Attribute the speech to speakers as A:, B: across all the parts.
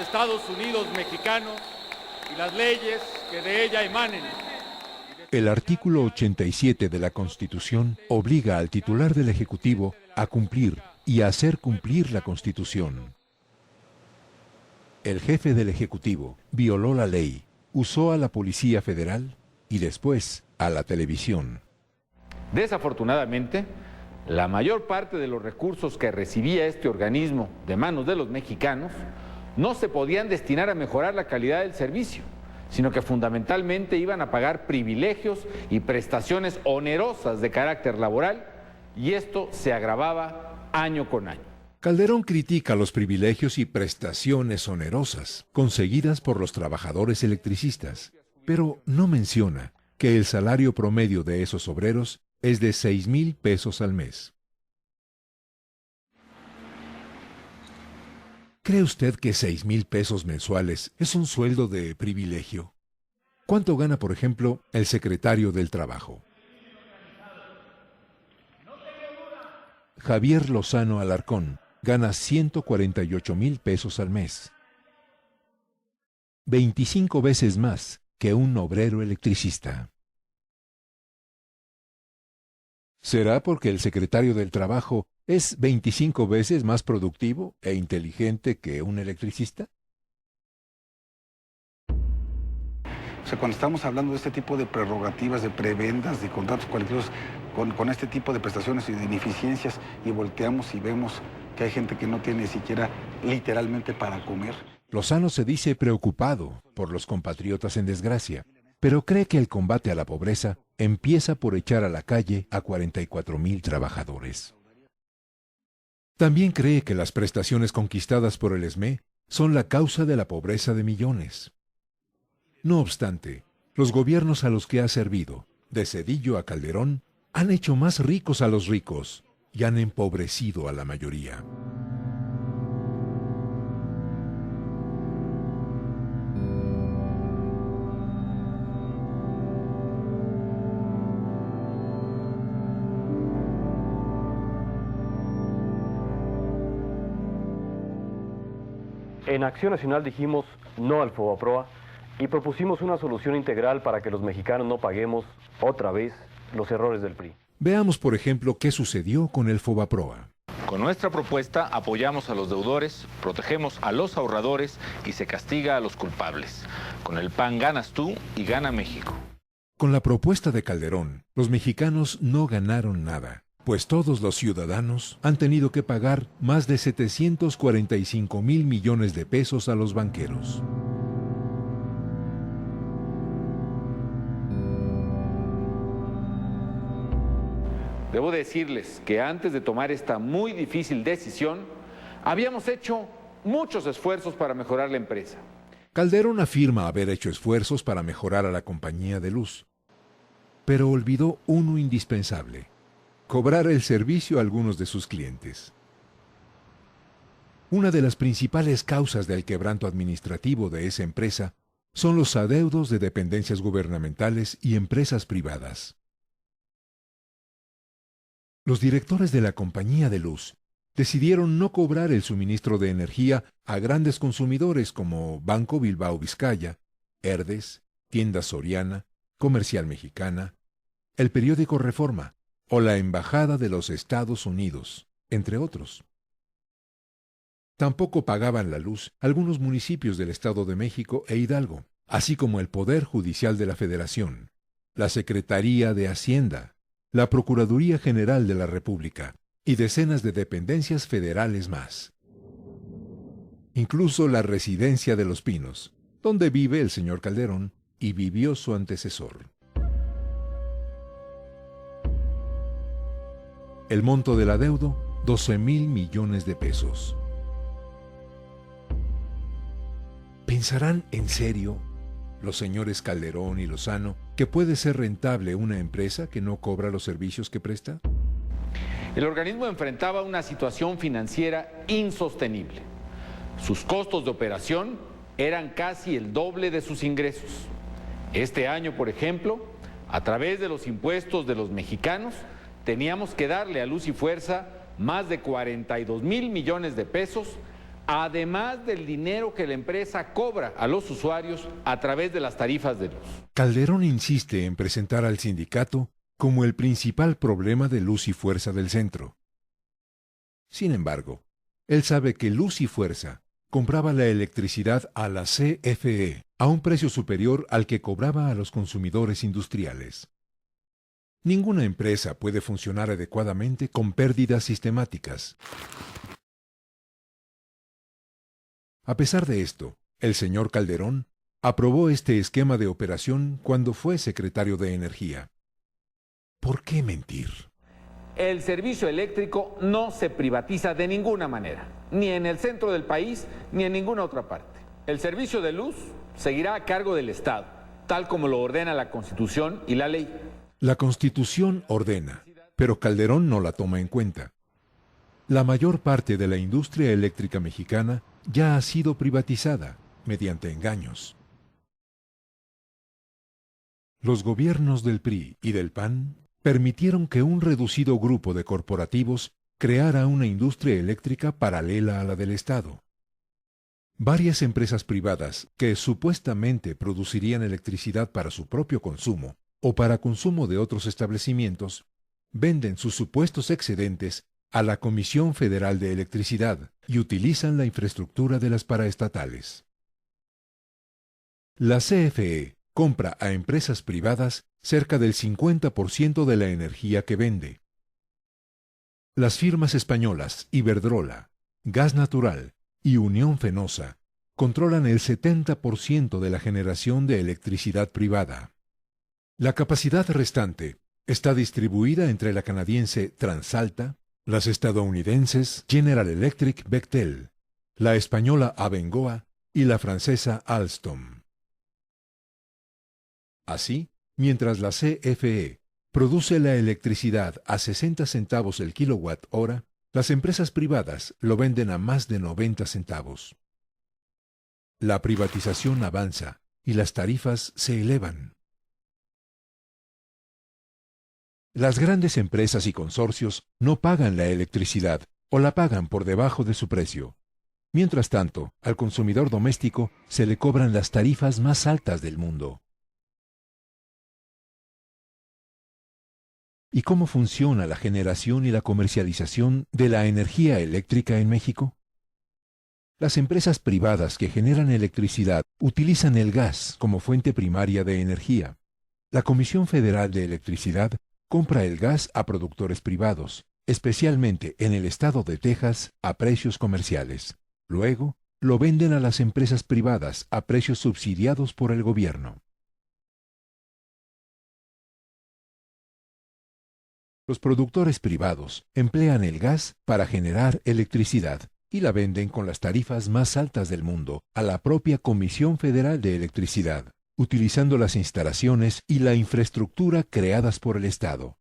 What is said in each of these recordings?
A: Estados Unidos mexicanos y las leyes que de ella emanen.
B: El artículo 87 de la Constitución obliga al titular del Ejecutivo a cumplir y a hacer cumplir la Constitución. El jefe del Ejecutivo violó la ley, usó a la Policía Federal y después a la televisión.
C: Desafortunadamente, la mayor parte de los recursos que recibía este organismo de manos de los mexicanos no se podían destinar a mejorar la calidad del servicio, sino que fundamentalmente iban a pagar privilegios y prestaciones onerosas de carácter laboral, y esto se agravaba año con año.
B: Calderón critica los privilegios y prestaciones onerosas conseguidas por los trabajadores electricistas, pero no menciona que el salario promedio de esos obreros es de 6,000 pesos al mes. ¿Cree usted que 6,000 pesos mensuales es un sueldo de privilegio? ¿Cuánto gana, por ejemplo, el secretario del Trabajo? Javier Lozano Alarcón gana 148,000 pesos al mes. 25 veces más que un obrero electricista. ¿Será porque el secretario del Trabajo es 25 veces más productivo e inteligente que un electricista?
D: O sea, cuando estamos hablando de este tipo de prerrogativas, de prebendas, de contratos colectivos, con este tipo de prestaciones y de ineficiencias, y volteamos y vemos que hay gente que no tiene ni siquiera literalmente para comer.
B: Lozano se dice preocupado por los compatriotas en desgracia, pero cree que el combate a la pobreza empieza por echar a la calle a 44,000 trabajadores. También cree que las prestaciones conquistadas por el ESME son la causa de la pobreza de millones. No obstante, los gobiernos a los que ha servido, de Zedillo a Calderón, han hecho más ricos a los ricos y han empobrecido a la mayoría.
E: En Acción Nacional dijimos no al Fobaproa y propusimos una solución integral para que los mexicanos no paguemos otra vez los errores del PRI.
B: Veamos, por ejemplo, qué sucedió con el Fobaproa.
C: Con nuestra propuesta apoyamos a los deudores, protegemos a los ahorradores y se castiga a los culpables. Con el PAN ganas tú y gana México.
B: Con la propuesta de Calderón, los mexicanos no ganaron nada, pues todos los ciudadanos han tenido que pagar más de 745,000 millones de pesos a los banqueros.
C: Debo decirles que antes de tomar esta muy difícil decisión, habíamos hecho muchos esfuerzos para mejorar la empresa.
B: Calderón afirma haber hecho esfuerzos para mejorar a la compañía de luz, pero olvidó uno indispensable: cobrar el servicio a algunos de sus clientes. Una de las principales causas del quebranto administrativo de esa empresa son los adeudos de dependencias gubernamentales y empresas privadas. Los directores de la compañía de luz decidieron no cobrar el suministro de energía a grandes consumidores como Banco Bilbao Vizcaya, Herdes, Tiendas Soriana, Comercial Mexicana, el periódico Reforma o la Embajada de los Estados Unidos, entre otros. Tampoco pagaban la luz algunos municipios del Estado de México e Hidalgo, así como el Poder Judicial de la Federación, la Secretaría de Hacienda, la Procuraduría General de la República y decenas de dependencias federales más. Incluso la Residencia de los Pinos, donde vive el señor Calderón y vivió su antecesor. El monto del adeudo, 12,000 millones de pesos. ¿Pensarán en serio los señores Calderón y Lozano que puede ser rentable una empresa que no cobra los servicios que presta?
C: El organismo enfrentaba una situación financiera insostenible. Sus costos de operación eran casi el doble de sus ingresos. Este año, por ejemplo, a través de los impuestos de los mexicanos, teníamos que darle a Luz y Fuerza más de 42,000 millones de pesos además del dinero que la empresa cobra a los usuarios a través de las tarifas de luz.
B: Calderón insiste en presentar al sindicato como el principal problema de Luz y Fuerza del Centro. Sin embargo, él sabe que Luz y Fuerza compraba la electricidad a la CFE a un precio superior al que cobraba a los consumidores industriales. Ninguna empresa puede funcionar adecuadamente con pérdidas sistemáticas. A pesar de esto, el señor Calderón aprobó este esquema de operación cuando fue secretario de Energía. ¿Por qué mentir?
C: El servicio eléctrico no se privatiza de ninguna manera, ni en el centro del país, ni en ninguna otra parte. El servicio de luz seguirá a cargo del Estado, tal como lo ordena la Constitución y la ley.
B: La Constitución ordena, pero Calderón no la toma en cuenta. La mayor parte de la industria eléctrica mexicana ya ha sido privatizada mediante engaños. Los gobiernos del PRI y del PAN permitieron que un reducido grupo de corporativos creara una industria eléctrica paralela a la del Estado. Varias empresas privadas que supuestamente producirían electricidad para su propio consumo o para consumo de otros establecimientos, venden sus supuestos excedentes a la Comisión Federal de Electricidad y utilizan la infraestructura de las paraestatales. La CFE compra a empresas privadas cerca del 50% de la energía que vende. Las firmas españolas Iberdrola, Gas Natural y Unión Fenosa controlan el 70% de la generación de electricidad privada. La capacidad restante está distribuida entre la canadiense TransAlta, las estadounidenses General Electric Bechtel, la española Abengoa y la francesa Alstom. Así, mientras la CFE produce la electricidad a 60 centavos el kilowatt hora, las empresas privadas lo venden a más de 90 centavos. La privatización avanza y las tarifas se elevan. Las grandes empresas y consorcios no pagan la electricidad o la pagan por debajo de su precio. Mientras tanto, al consumidor doméstico se le cobran las tarifas más altas del mundo. ¿Y cómo funciona la generación y la comercialización de la energía eléctrica en México? Las empresas privadas que generan electricidad utilizan el gas como fuente primaria de energía. La Comisión Federal de Electricidad compra el gas a productores privados, especialmente en el estado de Texas, a precios comerciales. Luego, lo venden a las empresas privadas a precios subsidiados por el gobierno. Los productores privados emplean el gas para generar electricidad y la venden con las tarifas más altas del mundo a la propia Comisión Federal de Electricidad, utilizando las instalaciones y la infraestructura creadas por el Estado.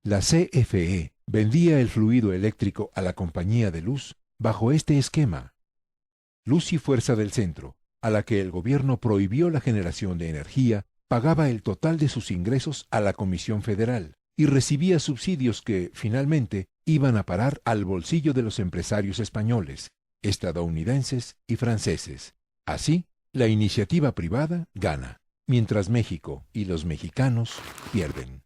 B: La CFE vendía el fluido eléctrico a la compañía de luz bajo este esquema. Luz y Fuerza del Centro, a la que el gobierno prohibió la generación de energía, pagaba el total de sus ingresos a la Comisión Federal y recibía subsidios que, finalmente, iban a parar al bolsillo de los empresarios españoles, estadounidenses y franceses. Así, la iniciativa privada gana, mientras México y los mexicanos pierden.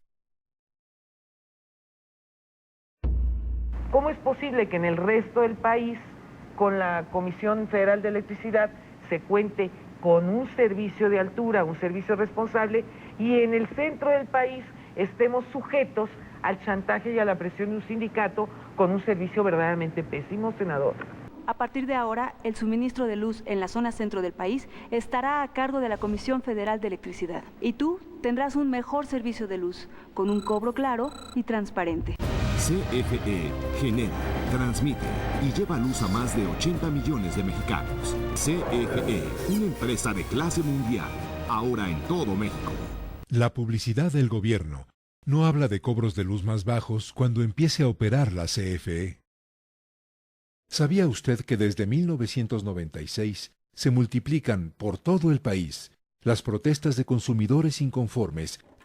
F: ¿Cómo es posible que en el resto del país, con la Comisión Federal de Electricidad, se cuente con un servicio de altura, un servicio responsable, y en el centro del país estemos sujetos al chantaje y a la presión de un sindicato con un servicio verdaderamente pésimo, senador?
G: A partir de ahora, el suministro de luz en la zona centro del país estará a cargo de la Comisión Federal de Electricidad. Y tú tendrás un mejor servicio de luz, con un cobro claro y transparente.
H: CFE genera, transmite y lleva luz a más de 80 millones de mexicanos. CFE, una empresa de clase mundial, ahora en todo México.
B: La publicidad del gobierno no habla de cobros de luz más bajos cuando empiece a operar la CFE. ¿Sabía usted que desde 1996 se multiplican por todo el país las protestas de consumidores inconformes